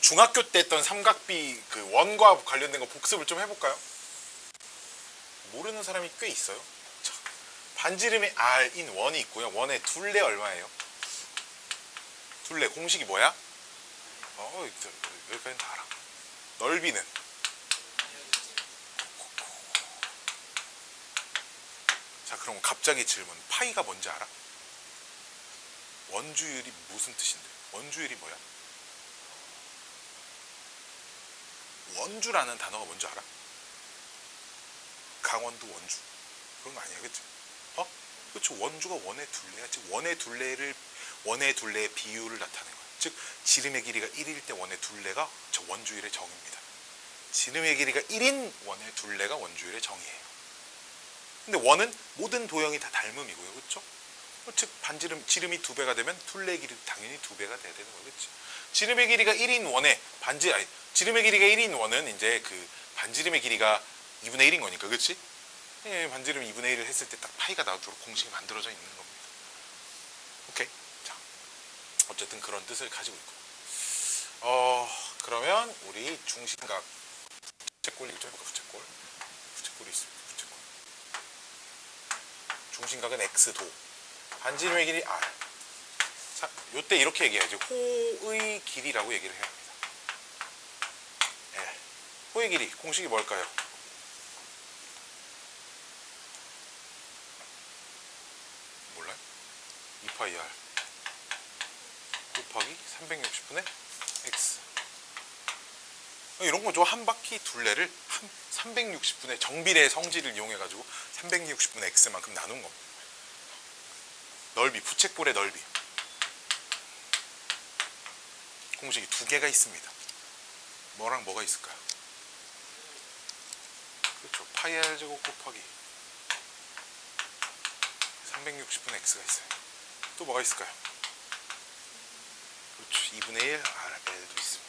중학교 때 했던 삼각비 그 원과 관련된 거 복습을 좀 해볼까요? 모르는 사람이 꽤 있어요. 자, 반지름의 R인 원이 있고요. 원의 둘레 얼마예요? 둘레 공식이 뭐야? 여기까지는 다 알아. 넓이는? 자, 그럼 갑자기 질문. 파이가 뭔지 알아? 원주율이 무슨 뜻인데? 원주율이 뭐야? 원주라는 단어가 뭔지 알아? 강원도 원주 그런 거 아니야, 그치? 그렇죠. 원주가 원의 둘레야. 즉 원의 둘레의 비율을 나타내는 거야. 즉 지름의 길이가 1일 때 원의 둘레가 저 원주율의 정입니다. 지름의 길이가 1인 원의 둘레가 원주율의 정이에요. 근데 원은 모든 도형이 다 닮음이고요, 그렇죠? 즉 지름이 2배가 되면 둘레의 길이도 당연히 2배가 돼야 되는 거겠지. 지름의 길이가 1인 원에 지름의 길이가 1인 원은 이제 그 반지름의 길이가 2분의 1인 거니까, 그렇지? 예, 반지름 2분의 1을 했을 때 딱 파이가 나오도록 공식이 만들어져 있는 겁니다. 오케이? 자, 어쨌든 그런 뜻을 가지고 있고. 그러면 우리 중심각 부채꼴 얘기 좀 해볼까? 부채꼴이 있습니다. 부채꼴. 중심각은 X도, 반지름의 길이 R. 자, 요때 이렇게 얘기해야지. 호의 길이라고 얘기를 해야 합니다. 예. 호의 길이 공식이 뭘까요? 몰라요? 2파이 R 곱하기 360분의 X. 이런 거죠. 한 바퀴 둘레를 360분의 정비례 성질을 이용해가지고 360분의 X만큼 나눈 겁니다. 넓이, 부채꼴의 넓이. 공식이 2개가 있습니다. 뭐랑 뭐가 있을까요? 그렇죠. 파이 R 제곱 곱하기 360분의 X가 있어요. 또 뭐가 있을까요? 그렇죠. 2분의 1 RL도 있습니다.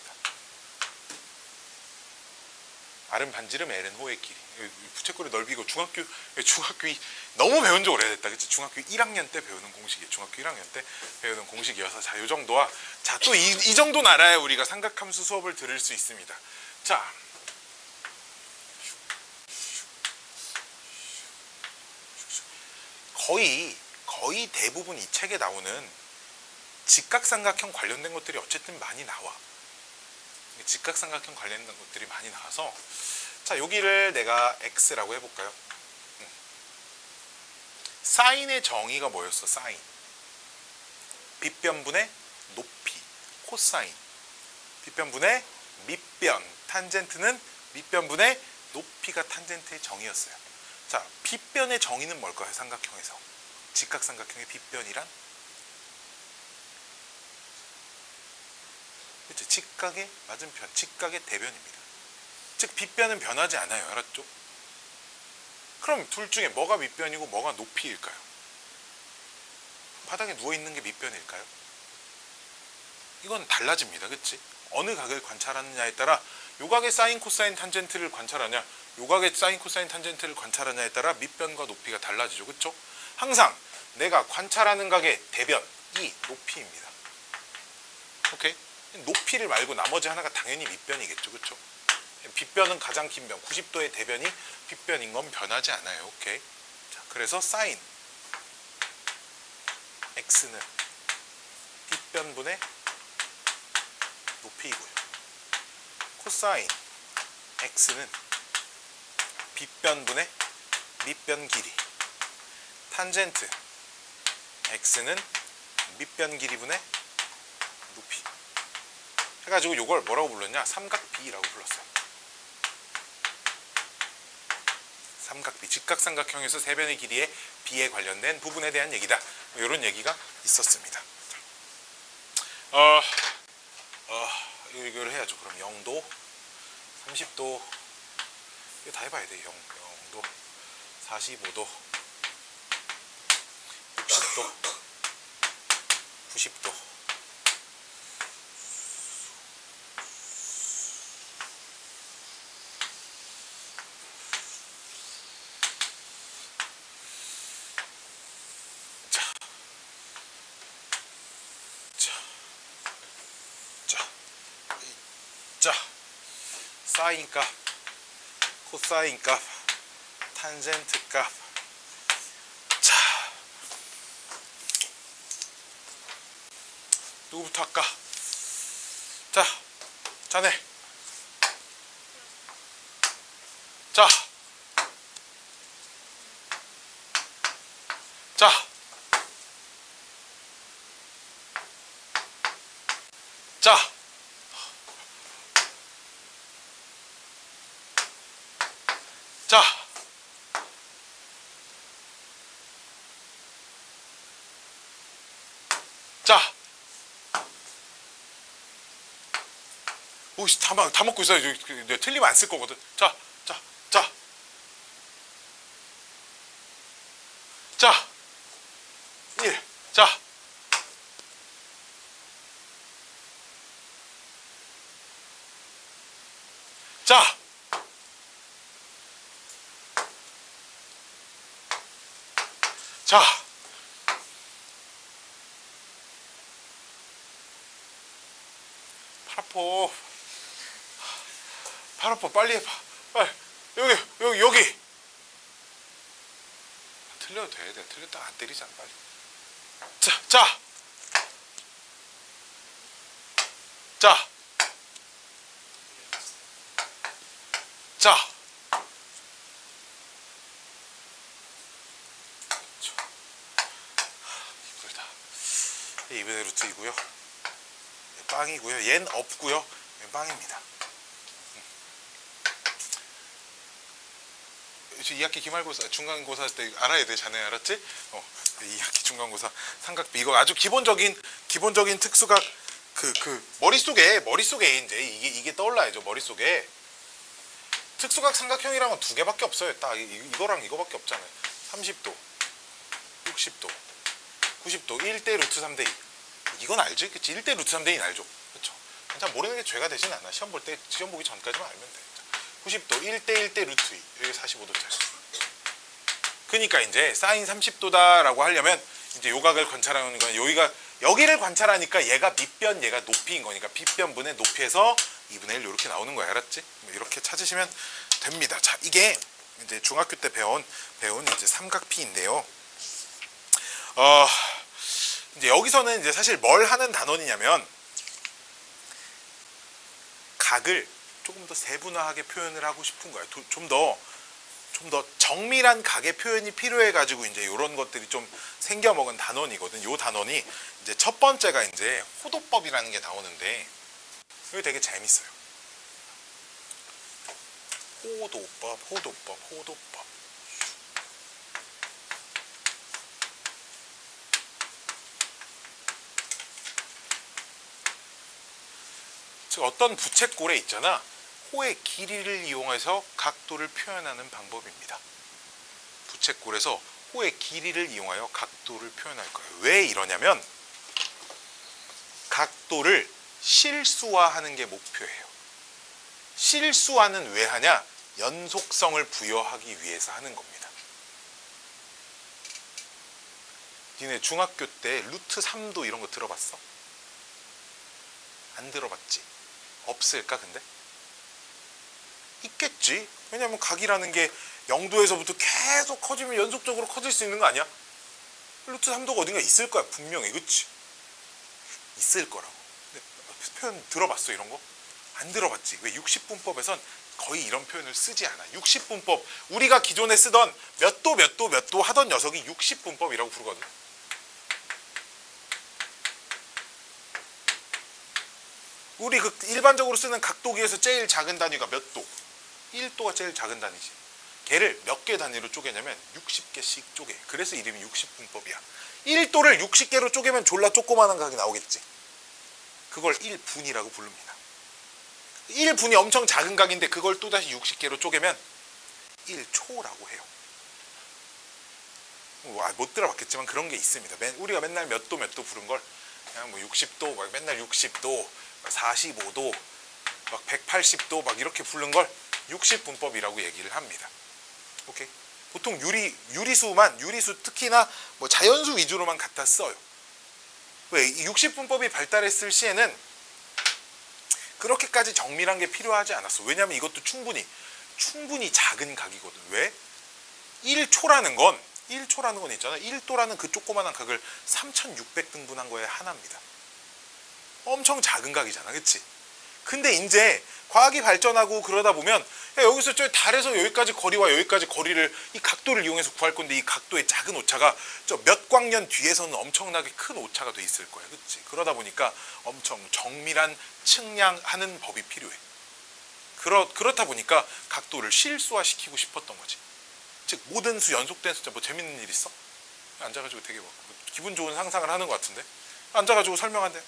R은 반지름, L은 호의 길이. 부채꼴의 넓이고 중학교 너무 배운 지 오래됐다, 그치? 중학교 1학년 때 배우는 공식이에요. 중학교 1학년 때 배우는 공식이어서 자, 요 정도와 자, 또 이 정도는 알아야 우리가 삼각함수 수업을 들을 수 있습니다. 자, 거의 대부분 이 책에 나오는 직각삼각형 관련된 것들이 어쨌든 많이 나와. 직각삼각형 관련된 것들이 많이 나와서 자, 여기를 내가 X라고 해볼까요? 사인의 정의가 뭐였어? 사인. 빗변분의 높이. 코사인. 빗변분의 밑변. 탄젠트는 밑변분의 높이가 탄젠트의 정의였어요. 자, 빗변의 정의는 뭘까요? 삼각형에서. 직각삼각형의 빗변이란? 그렇죠. 직각의 맞은편, 직각의 대변입니다. 즉 빗변은 변하지 않아요. 알았죠? 그럼 둘 중에 뭐가 밑변이고 뭐가 높이일까요? 바닥에 누워있는 게 밑변일까요? 이건 달라집니다. 그치? 어느 각을 관찰하느냐에 따라 요각의 사인, 코사인, 탄젠트를 관찰하냐, 요각의 사인, 코사인, 탄젠트를 관찰하냐에 따라 밑변과 높이가 달라지죠. 그쵸? 항상 내가 관찰하는 각의 대변이 높이입니다. 오케이? 높이를 말고 나머지 하나가 당연히 밑변이겠죠. 그쵸? 빗변은 가장 긴 변, 90도의 대변이 빗변인 건 변하지 않아요. 오케이? 자, 그래서 사인 X는 빗변분의 높이이고요. 코사인 X는 빗변분의 밑변 길이. 탄젠트 X는 밑변 길이분의 높이. 해가지고 이걸 뭐라고 불렀냐? 삼각비라고 불렀어요. 삼각비, 직각삼각형에서 세 변의 길이의 비에 관련된 부분에 대한 얘기다. 이런 얘기가 있었습니다. 이걸 해야죠. 그럼 0도, 30도, 이거 다 해봐야 돼. 0도, 45도, 60도, 90도. 자, 사인 값, 코사인 값, 탄젠트 값. 자, 누구부터 할까? 자, 자네. 자, 자, 자, 자, 자. 오씨, 다 먹고 있어요. 내가 틀리면 안 쓸 거거든. 자, 자, 자, 자, 1, 자, 자, 자, 팔 아파, 빨리 해봐. 빨리. 여기. 틀려도 돼. 내가 틀렸다 안 때리잖아, 빨리. 자, 자, 자, 자. 힘들다. 2분의 루트 2고요. 빵이고요. 얘는 없고요. 얘는 빵입니다. 2학기 기말고사, 중간고사 때 알아야 돼, 자네 알았지? 2학기 중간고사 삼각비 이거 아주 기본적인 특수각 머릿속에 이제 이게 떠올라야죠. 머릿속에 특수각 삼각형이라면 두 개밖에 없어요. 딱 이거랑 이거밖에 없잖아요. 30도, 60도, 90도, 1대 루트 3대 2. 이건 알지? 그치? 1대 루트 3대 2는 알죠? 그쵸? 참 모르는 게 죄가 되진 않아. 시험 보기 전까지만 알면 돼. 90도, 1대 루트 2. 여기 45도짜리. 그러니까 이제 사인 30도다라고 하려면 이제 요각을 관찰하는 거야. 여기를 관찰하니까 얘가 밑변, 얘가 높이인 거니까 빗변분의 높이에서 2분의 1 이렇게 나오는 거야. 알았지? 이렇게 찾으시면 됩니다. 자, 이게 이제 중학교 때 배운 이제 삼각피인데요. 이제 여기서는 이제 사실 뭘 하는 단원이냐면 각을 조금 더 세분화하게 표현을 하고 싶은 거야. 좀 더 정밀한 각의 표현이 필요해 가지고 이제 이런 것들이 좀 생겨먹은 단원이거든. 요 단원이 이제 첫 번째가 이제 호도법이라는 게 나오는데 이거 되게 재밌어요. 호도법. 즉 어떤 부채꼴에 있잖아. 호의 길이를 이용해서 각도를 표현하는 방법입니다. 부채꼴에서 호의 길이를 이용하여 각도를 표현할 거예요. 왜 이러냐면 각도를 실수화하는 게 목표예요. 실수화는 왜 하냐? 연속성을 부여하기 위해서 하는 겁니다. 니네 중학교 때 루트 3도 이런 거 들어봤어? 안 들어봤지? 없을까 근데? 있겠지. 왜냐면 각이라는 게 0도에서부터 계속 커지면 연속적으로 커질 수 있는 거 아니야? 루트 3도가 어딘가 있을 거야 분명히. 그치? 있을 거라고. 근데 표현 들어봤어 이런 거? 안 들어봤지. 왜? 60분법에선 거의 이런 표현을 쓰지 않아. 60분법 우리가 기존에 쓰던 몇 도 하던 녀석이 60분법이라고 부르거든. 우리 그 일반적으로 쓰는 각도기에서 제일 작은 단위가 몇 도? 1도가 제일 작은 단위지. 걔를 몇 개 단위로 쪼개냐면 60개씩 쪼개. 그래서 이름이 60분법이야. 1도를 60개로 쪼개면 졸라 조그마한 각이 나오겠지. 그걸 1분이라고 부릅니다. 1분이 엄청 작은 각인데 그걸 또다시 60개로 쪼개면 1초라고 해요. 못 들어봤겠지만 그런 게 있습니다. 우리가 맨날 몇 도 부른 걸 그냥 뭐 60도, 막 맨날 60도, 45도, 막 180도 막 이렇게 부른 걸 60분법이라고 얘기를 합니다. 오케이? 보통 유리수 특히나 뭐 자연수 위주로만 갖다 써요. 왜? 60분법이 발달했을 시에는 그렇게까지 정밀한 게 필요하지 않았어. 왜냐면 이것도 충분히 작은 각이거든. 왜? 1초라는 건 있잖아. 1도라는 그 조그만한 각을 3600등분한 거에 하나입니다. 엄청 작은 각이잖아. 그치? 근데 이제 과학이 발전하고 그러다 보면 야, 여기서 저 달에서 여기까지 거리와 여기까지 거리를 이 각도를 이용해서 구할 건데 이 각도의 작은 오차가 저 몇 광년 뒤에서는 엄청나게 큰 오차가 돼 있을 거야. 그치? 그러다 보니까 엄청 정밀한 측량하는 법이 필요해. 그렇다 보니까 각도를 실수화시키고 싶었던 거지. 즉 모든 수 연속된 숫자. 뭐 재밌는 일 있어? 앉아가지고 되게 뭐 기분 좋은 상상을 하는 것 같은데 앉아가지고 설명한대.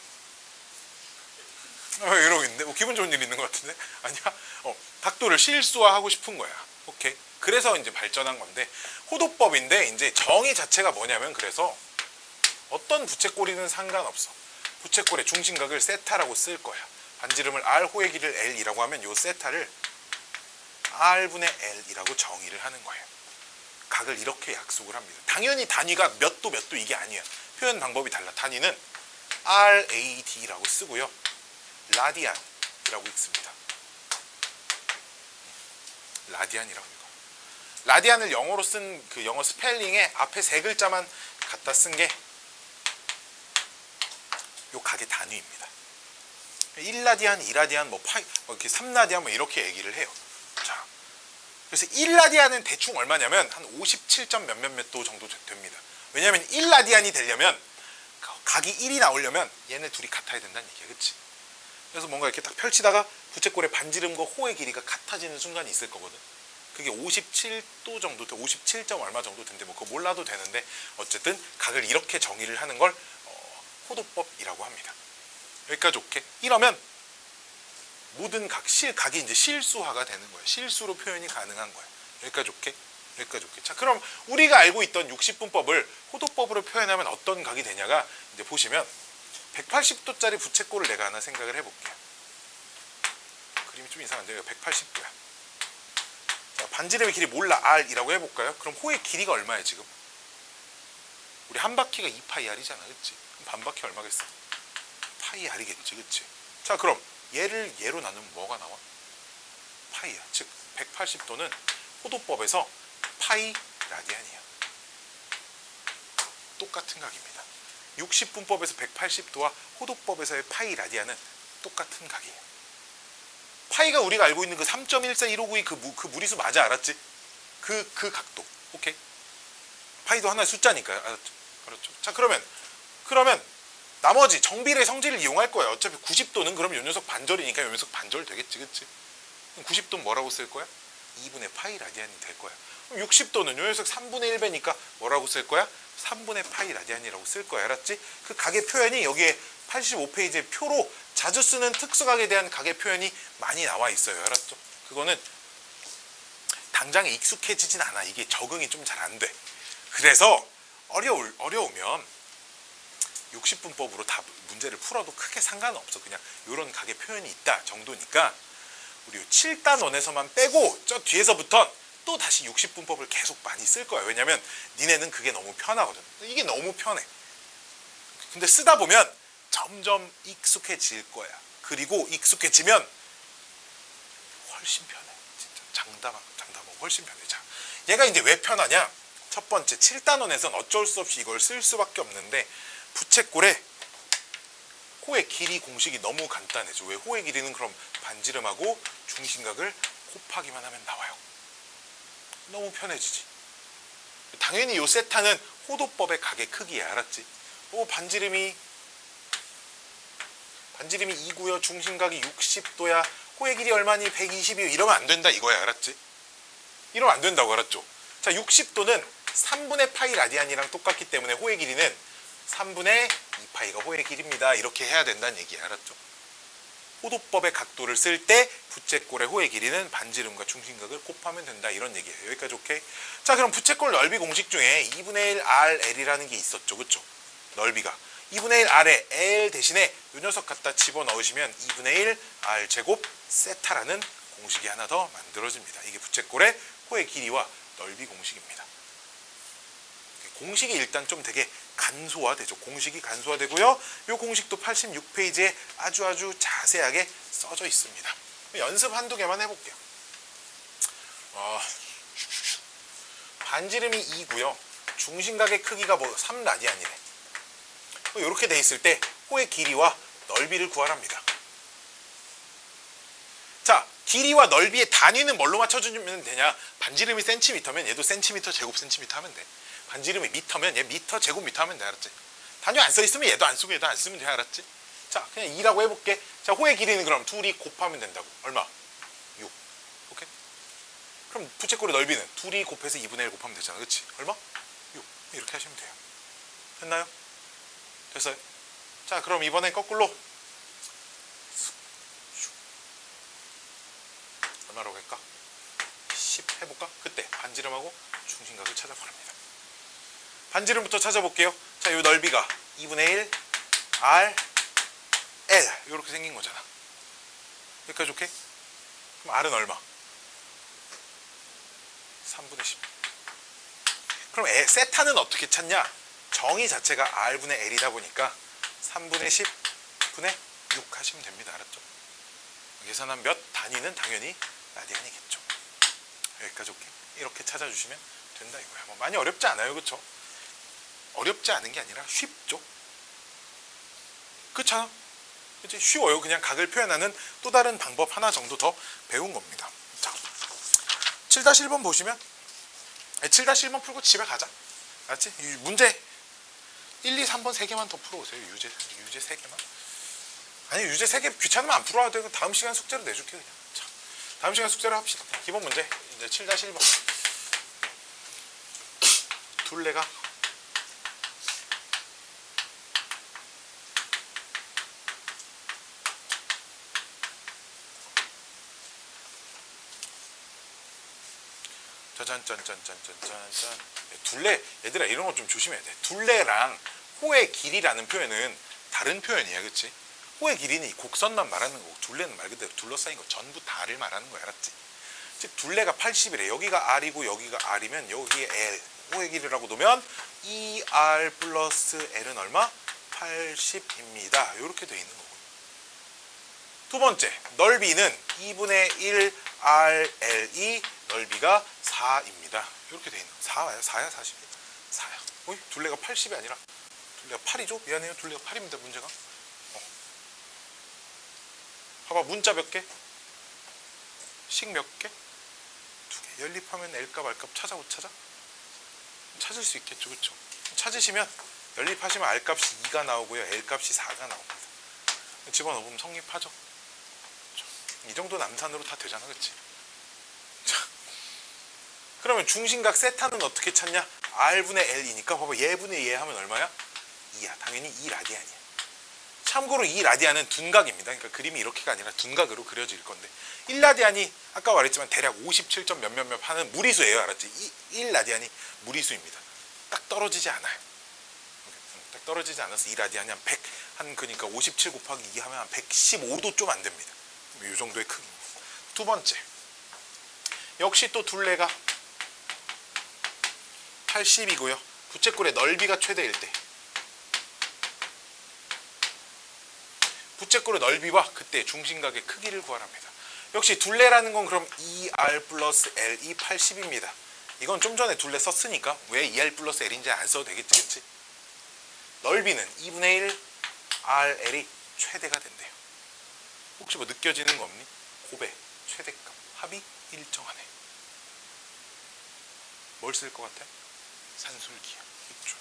이러고 있는데 뭐 기분 좋은 일 있는 것 같은데 아니야? 각도를 실수화하고 싶은 거야. 오케이. 그래서 이제 발전한 건데 호도법인데 이제 정의 자체가 뭐냐면 그래서 어떤 부채꼴이든 상관없어. 부채꼴의 중심각을 세타라고 쓸 거야. 반지름을 r, 호의 길이를 l이라고 하면 요 세타를 r분의 l이라고 정의를 하는 거예요. 각을 이렇게 약속을 합니다. 당연히 단위가 몇 도 이게 아니야. 표현 방법이 달라. 단위는 rad라고 쓰고요. 라디안이라고 읽습니다. 라디안이라고 읽어요. 라디안을 영어로 쓴 그 영어 스펠링에 앞에 세 글자만 갖다 쓴 게 요 각의 단위입니다. 1라디안, 2라디안, 뭐 이렇게 3라디안 뭐 이렇게 얘기를 해요. 자, 그래서 1라디안은 대충 얼마냐면 한 57점 몇몇몇 도 정도 됩니다. 왜냐하면 1라디안이 되려면 각이 1이 나오려면 얘네 둘이 같아야 된다는 얘기야. 그치? 그래서 뭔가 이렇게 딱 펼치다가 부채꼴의 반지름과 호의 길이가 같아지는 순간이 있을 거거든. 그게 57도 정도, 57점 얼마 정도 된대. 뭐 그거 몰라도 되는데 어쨌든 각을 이렇게 정의를 하는 걸 호도법이라고 합니다. 여기까지 오케이? 이러면 모든 각이 이제 실수화가 되는 거예요. 실수로 표현이 가능한 거예요. 여기까지 오케이? 여기까지 오케이. 자, 그럼 우리가 알고 있던 60분법을 호도법으로 표현하면 어떤 각이 되냐가 이제 보시면 180도짜리 부채꼴을 내가 하나 생각을 해볼게요. 그림이 좀 이상한데요. 180도야. 자, 반지름의 길이 몰라. r이라고 해볼까요? 그럼 호의 길이가 얼마야 지금? 우리 한 바퀴가 2파이r이잖아. 그치? 그럼 반 바퀴 얼마겠어? 파이r이겠지. 그치? 자, 그럼 얘를 얘로 나누면 뭐가 나와? 파이야. 즉 180도는 호도법에서 파이 라디안이야. 똑같은 각입니다. 60분법에서 180도와 호도법에서의 파이 라디안은 똑같은 각이에요. 파이가 우리가 알고 있는 그 3.14159의 그 무리수 맞아. 알았지? 그 각도. 오케이? 파이도 하나의 숫자니까. 알았죠? 자, 그러면 나머지 정비례 성질을 이용할 거야. 어차피 90도는 그럼 요 녀석 반절이니까 요 녀석 반절 되겠지. 그치? 90도는 뭐라고 쓸 거야? 2분의 파이 라디안이 될 거야. 그럼 60도는 요 녀석 3분의 1배니까 뭐라고 쓸 거야? 3분의 파이 라디안이라고 쓸 거야. 알았지? 그 각의 표현이 여기에 85페이지의 표로 자주 쓰는 특수각에 대한 각의 표현이 많이 나와 있어요. 알았죠? 그거는 당장에 익숙해지진 않아. 이게 적응이 좀 잘 안 돼. 그래서 어려우면 60분법으로 다 문제를 풀어도 크게 상관없어. 그냥 이런 각의 표현이 있다 정도니까 우리 7단원에서만 빼고 저 뒤에서부터 또 다시 60분법을 계속 많이 쓸 거야. 왜냐면 니네는 그게 너무 편하거든. 이게 너무 편해. 근데 쓰다 보면 점점 익숙해질 거야. 그리고 익숙해지면 훨씬 편해. 진짜 장담하고 훨씬 편해. 자, 얘가 이제 왜 편하냐? 첫 번째, 7단원에서는 어쩔 수 없이 이걸 쓸 수밖에 없는데 부채꼴의 호의 길이 공식이 너무 간단해져. 왜? 호의 길이는 그럼 반지름하고 중심각을 곱하기만 하면 나와요. 너무 편해지지. 당연히 요 세타는 호도법의 각의 크기야. 알았지? 반지름이 2고요. 중심각이 60도야. 호의 길이 얼마니? 120이요. 이러면 안 된다 이거야. 알았지? 이러면 안 된다고. 알았죠? 자, 60도는 3분의 파이 라디안이랑 똑같기 때문에 호의 길이는 3분의 2파이가 호의 길이입니다. 이렇게 해야 된다는 얘기야. 알았죠? 호도법의 각도를 쓸 때 부채꼴의 호의 길이는 반지름과 중심각을 곱하면 된다. 이런 얘기예요. 여기까지 오케이? 자, 그럼 부채꼴 넓이 공식 중에 2분의 1 RL이라는 게 있었죠. 그쵸? 넓이가 2분의 1 R에 L 대신에 이 녀석 갖다 집어넣으시면 2분의 1 R 제곱 세타라는 공식이 하나 더 만들어집니다. 이게 부채꼴의 호의 길이와 넓이 공식입니다. 공식이 일단 좀 되게 간소화되죠. 공식이 간소화되고요. 이 공식도 86페이지에 아주 자세하게 써져 있습니다. 연습 한두 개만 해볼게요. 반지름이 2고요. 중심각의 크기가 3라디안이래. 이렇게 돼 있을 때 호의 길이와 넓이를 구하랍니다. 자, 길이와 넓이의 단위는 뭘로 맞춰주면 되냐? 반지름이 센티미터면 얘도 센티미터 제곱 센티미터 하면 돼. 반지름이 미터면 얘 미터 제곱미터 하면 돼. 알았지? 단위 안 써있으면 얘도 안 쓰고 얘도 안 쓰면 돼. 알았지? 자, 그냥 2라고 해볼게. 자, 호의 길이는 그럼 둘이 곱하면 된다고. 얼마? 6. 오케이? 그럼 부채꼴의 넓이는 둘이 곱해서 2분의 1 곱하면 되잖아. 그치? 얼마? 6. 이렇게 하시면 돼요. 됐나요? 됐어요? 자, 그럼 이번엔 거꾸로 얼마라고 할까? 10 해볼까? 그때 반지름하고 중심각을 찾아보랍니다. 반지름부터 찾아볼게요. 자, 이 넓이가 2분의 1 R L 이렇게 생긴 거잖아. 여기까지 오케이? 그럼 R은 얼마? 3분의 10. 그럼 세타는 어떻게 찾냐? 정의 자체가 R분의 L이다 보니까 3분의 10분의 6 하시면 됩니다. 알았죠? 계산한 몇 단위는 당연히 라디안이겠죠. 여기까지 오케이? 이렇게 찾아주시면 된다 이거야. 많이 어렵지 않아요. 그쵸? 어렵지 않은 게 아니라 쉽죠? 그렇잖아? 그치? 쉬워요. 그냥 각을 표현하는 또 다른 방법 하나 정도 더 배운 겁니다. 자, 7-1번 보시면 7-1번 풀고 집에 가자. 알았지? 문제 1, 2, 3번 3개만 더 풀어오세요. 유제 3개만. 아니, 유제 3개 귀찮으면 안 풀어도 되고 다음 시간 숙제로 내줄게 그냥. 자, 다음 시간 숙제로 합시다. 기본 문제 이제 7-1번. 둘레가 짠짠짠짠짠짠. 둘레, 얘들아 이런 거 좀 조심해야 돼. 둘레랑 호의 길이라는 표현은 다른 표현이야. 그치? 호의 길이는 이 곡선만 말하는 거고 둘레는 말 그대로 둘러싸인 거 전부 다를 말하는 거야. 알았지? 즉 둘레가 80이래. 여기가 R이고 여기가 R이면 여기에 L, 호의 길이라고 놓으면 2R 플러스 L은 얼마? 80입니다. 이렇게 돼 있는 거고. 두 번째, 넓이는 2분의 1 RL이 넓이가 4입니다. 이렇게 돼 있는 거. 4야? 4야? 40이야? 4야. 어이? 둘레가 80이 아니라 둘레가 8이죠? 미안해요. 둘레가 8입니다. 문제가. 봐봐. 문자 몇 개? 식 몇 개? 2개. 연립하면 L값, R값 찾아? 찾을 수 있겠죠. 그쵸? 찾으시면 연립하시면 R값이 2가 나오고요. L값이 4가 나옵니다. 집어넣으면 성립하죠. 이 정도 남산으로 다 되잖아. 그치? 자, 그러면 중심각 세타는 어떻게 찾냐? R분의 L이니까 봐봐. 얘분의 얘 하면 얼마야? 2야. 당연히 2라디안이야. 참고로 2라디안은 둔각입니다. 그러니까 그림이 이렇게가 아니라 둔각으로 그려질 건데 1라디안이 아까 말했지만 대략 57점 몇몇몇 하는 무리수예요. 알았지? 1라디안이 무리수입니다. 딱 떨어지지 않아요. 딱 떨어지지 않아서 2라디안이 한 100, 그러니까 57 곱하기 2 하면 한 115도 좀 안 됩니다. 이 정도의 크기입니다. 두 번째, 역시 또 둘레가 80이고요. 부채꼴의 넓이가 최대일 때 부채꼴의 넓이와 그때 중심각의 크기를 구하랍니다. 역시 둘레라는 건 그럼 2R 플러스 L이 80입니다. 이건 좀 전에 둘레 썼으니까 왜 2R 플러스 L인지 안 써도 되겠지. 그치? 넓이는 2분의 1 RL이 최대가 된대요. 혹시 뭐 느껴지는 거 없니? 곱의 최대값, 합이 일정하네. 뭘 쓸 것 같아? 산술기야.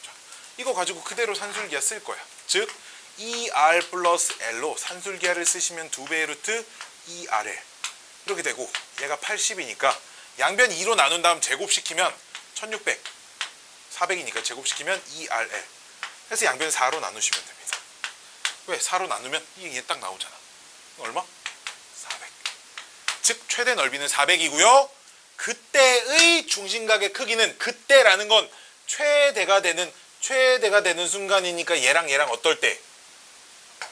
자, 이거 가지고 그대로 산술기하 쓸 거야. 즉 2R 플러스 L로 산술기하를 쓰시면 2배의 루트 2RL 이렇게 되고 얘가 80이니까 양변 2로 나눈 다음 제곱시키면 1600 400이니까 제곱시키면 2RL 해서 양변 4로 나누시면 됩니다. 왜? 4로 나누면 이게 딱 나오잖아. 얼마? 400. 즉 최대 넓이는 400이고요. 그때의 중심각의 크기는 그때라는 건 최대가 되는 순간이니까 얘랑 어떨 때?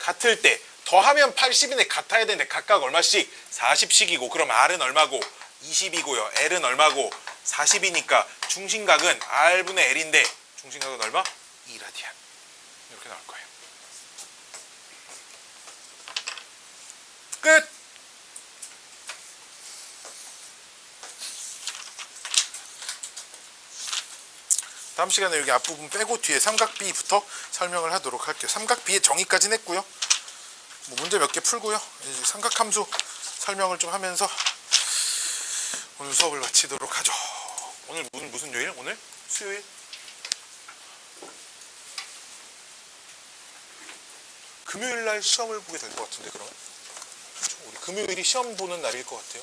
같을 때. 더하면 80인데 같아야 되는데 각각 얼마씩? 40씩이고 그럼 R은 얼마고? 20이고요. L은 얼마고? 40이니까 중심각은 R분의 L인데 중심각은 얼마? 2라디안 이렇게 나올 거예요. 끝! 다음 시간에 여기 앞부분 빼고 뒤에 삼각비부터 설명을 하도록 할게요. 삼각비의 정의까지는 했고요. 뭐 문제 몇 개 풀고요. 이제 삼각함수 설명을 좀 하면서 오늘 수업을 마치도록 하죠. 오늘 무슨 요일? 오늘 수요일? 금요일 날 시험을 보게 될 것 같은데 그러면? 그렇죠? 우리 금요일이 시험 보는 날일 것 같아요.